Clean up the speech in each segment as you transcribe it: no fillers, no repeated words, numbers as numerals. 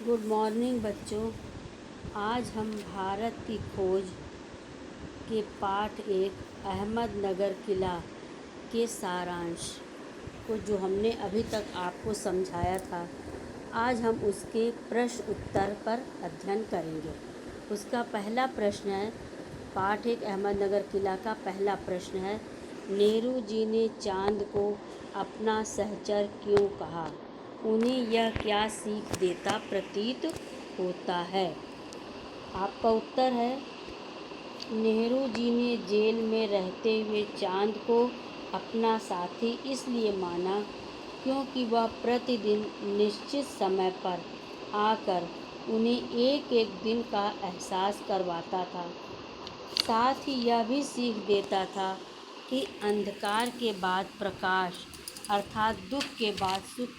Good morning बच्चों। आज हम भारत की खोज के पाठ एक अहमदनगर किला के सारांश को जो हमने अभी तक आपको समझाया था, आज हम उसके प्रश्न उत्तर पर अध्ययन करेंगे। उसका पहला प्रश्न है, पाठ एक अहमदनगर किला का पहला प्रश्न है, नेहरू जी ने चांद को अपना सहचर क्यों कहा? उन्हें यह क्या सीख देता प्रतीत होता है? आपका उत्तर है, नेहरू जी ने जेल में रहते हुए चांद को अपना साथी इसलिए माना क्योंकि वह प्रतिदिन निश्चित समय पर आकर उन्हें एक एक दिन का एहसास करवाता था। साथ ही यह भी सीख देता था कि अंधकार के बाद प्रकाश अर्थात दुख के बाद सुख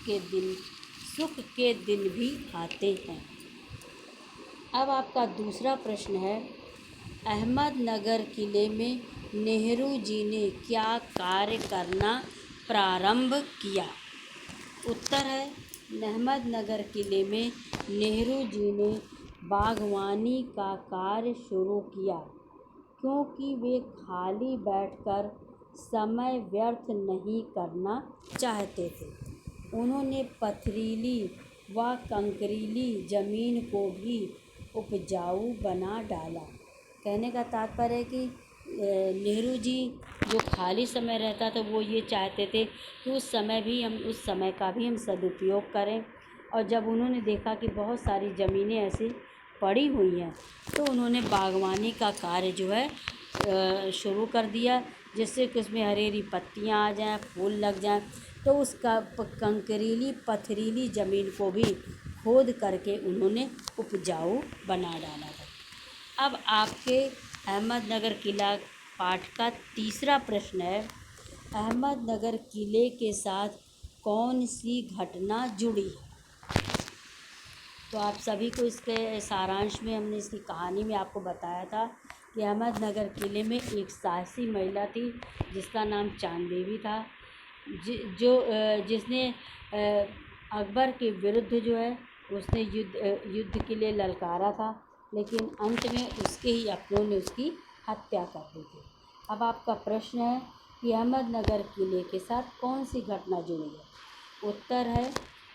के दिन भी आते हैं। अब आपका दूसरा प्रश्न है, अहमदनगर किले में नेहरू जी ने क्या कार्य करना प्रारंभ किया? उत्तर है, अहमदनगर किले में नेहरू जी ने बागवानी का कार्य शुरू किया क्योंकि वे खाली बैठकर समय व्यर्थ नहीं करना चाहते थे। उन्होंने पथरीली व कंकरीली ज़मीन को भी उपजाऊ बना डाला। कहने का तात्पर्य है कि नेहरू जी जो खाली समय रहता था वो ये चाहते थे कि उस समय का भी हम सदुपयोग करें। और जब उन्होंने देखा कि बहुत सारी ज़मीनें ऐसी पड़ी हुई हैं तो उन्होंने बागवानी का कार्य जो है शुरू कर दिया, जिससे कि उसमें हरी हरी पत्तियाँ आ जाएं, फूल लग जाएं। तो उस कंकरीली पथरीली ज़मीन को भी खोद करके उन्होंने उपजाऊ बना डाला था। अब आपके अहमदनगर किला पाठ का तीसरा प्रश्न है, अहमदनगर किले के साथ कौन सी घटना जुड़ी है? तो आप सभी को इसके सारांश में हमने इसकी कहानी में आपको बताया था कि अहमदनगर किले में एक साहसी महिला थी जिसका नाम चांद बेबी था, जिसने अकबर के विरुद्ध जो है उसने युद्ध के लिए ललकारा था, लेकिन अंत में उसके ही अपनों ने उसकी हत्या कर दी थी। अब आपका प्रश्न है कि अहमदनगर किले के साथ कौन सी घटना जुड़ी है? उत्तर है,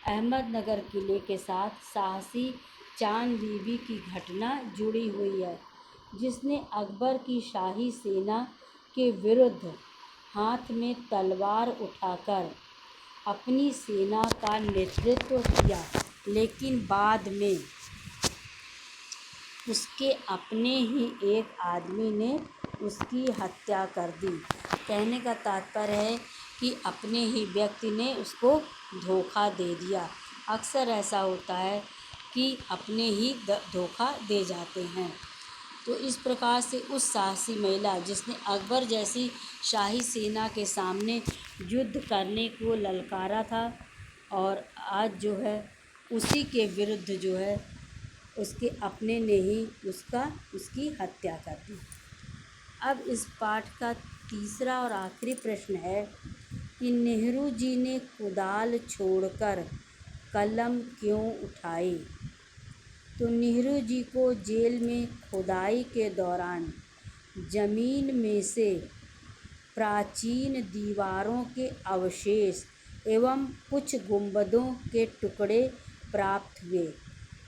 अहमदनगर किले के साथ साहसी चांद बीबी की घटना जुड़ी हुई है, जिसने अकबर की शाही सेना के विरुद्ध हाथ में तलवार उठाकर अपनी सेना का नेतृत्व किया, लेकिन बाद में उसके अपने ही एक आदमी ने उसकी हत्या कर दी। कहने का तात्पर्य है कि अपने ही व्यक्ति ने उसको धोखा दे दिया। अक्सर ऐसा होता है कि अपने ही धोखा दे जाते हैं। तो इस प्रकार से उस साहसी महिला जिसने अकबर जैसी शाही सेना के सामने युद्ध करने को ललकारा था, और आज जो है उसी के विरुद्ध जो है उसके अपने ने ही उसकी हत्या कर दी। अब इस पाठ का तीसरा और आखिरी प्रश्न है कि नेहरू जी ने कुदाल छोड़कर कलम क्यों उठाई? तो नेहरू जी को जेल में खुदाई के दौरान ज़मीन में से प्राचीन दीवारों के अवशेष एवं कुछ गुंबदों के टुकड़े प्राप्त हुए।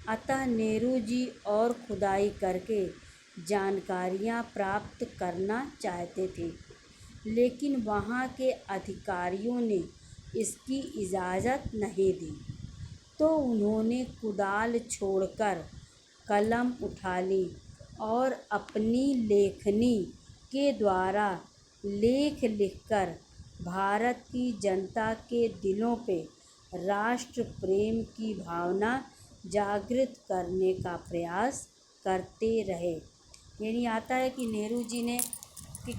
अतः नेहरू जी और खुदाई करके जानकारियां प्राप्त करना चाहते थे, लेकिन वहां के अधिकारियों ने इसकी इजाज़त नहीं दी। तो उन्होंने कुदाल छोड़कर कलम उठा ली और अपनी लेखनी के द्वारा लेख लिखकर भारत की जनता के दिलों पे राष्ट्र प्रेम की भावना जागृत करने का प्रयास करते रहे। यानी आता है कि नेहरू जी ने कि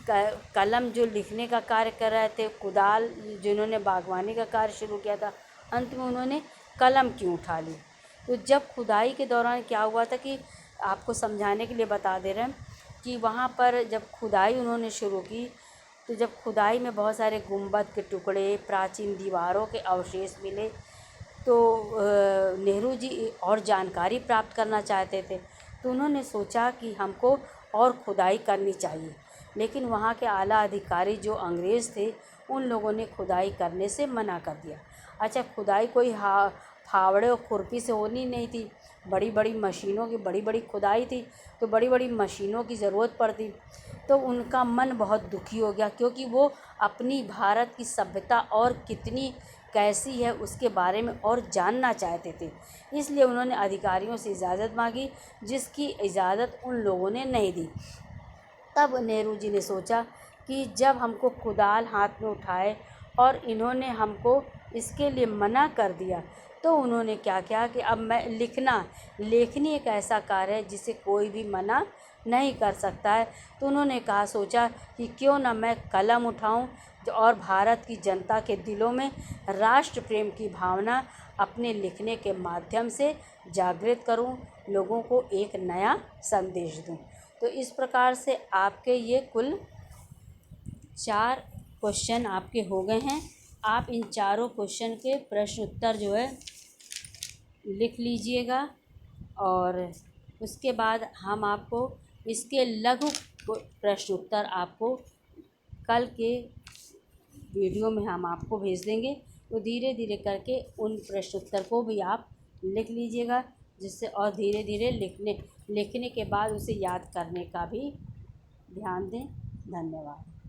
कलम जो लिखने का कार्य कर रहे थे, कुदाल जिन्होंने बागवानी का कार्य शुरू किया था, अंत में उन्होंने कलम क्यों उठा ली? तो जब खुदाई के दौरान क्या हुआ था कि आपको समझाने के लिए बता दे रहे हैं कि वहाँ पर जब खुदाई उन्होंने शुरू की तो जब खुदाई में बहुत सारे गुंबद के टुकड़े, प्राचीन दीवारों के अवशेष मिले, तो नेहरू जी और जानकारी प्राप्त करना चाहते थे, तो उन्होंने सोचा कि हमको और खुदाई करनी चाहिए। लेकिन वहाँ के आला अधिकारी जो अंग्रेज़ थे, उन लोगों ने खुदाई करने से मना कर दिया। अच्छा, खुदाई कोई फावड़े और खुरपी से होनी नहीं थी, बड़ी बड़ी मशीनों की बड़ी बड़ी खुदाई थी, तो बड़ी बड़ी मशीनों की ज़रूरत पड़ती। तो उनका मन बहुत दुखी हो गया, क्योंकि वो अपनी भारत की सभ्यता और कितनी कैसी है उसके बारे में और जानना चाहते थे। इसलिए उन्होंने अधिकारियों से इजाज़त मांगी, जिसकी इजाज़त उन लोगों ने नहीं दी। तब नेहरू जी ने सोचा कि जब हमको कुदाल हाथ में उठाए और इन्होंने हमको इसके लिए मना कर दिया, तो उन्होंने क्या किया कि अब मैं लेखनी एक ऐसा कार्य है जिसे कोई भी मना नहीं कर सकता है। तो उन्होंने सोचा कि क्यों ना मैं कलम उठाऊं और भारत की जनता के दिलों में राष्ट्र प्रेम की भावना अपने लिखने के माध्यम से जागृत करूं, लोगों को एक नया संदेश दूं। तो इस प्रकार से आपके ये कुल 4 क्वेश्चन आपके हो गए हैं। आप इन चारों क्वेश्चन के प्रश्न उत्तर जो है लिख लीजिएगा, और उसके बाद हम आपको इसके लघु प्रश्न उत्तर आपको कल के वीडियो में हम आपको भेज देंगे। तो धीरे धीरे करके उन प्रश्न उत्तर को भी आप लिख लीजिएगा, जिससे और धीरे धीरे लिखने के बाद उसे याद करने का भी ध्यान दें। धन्यवाद।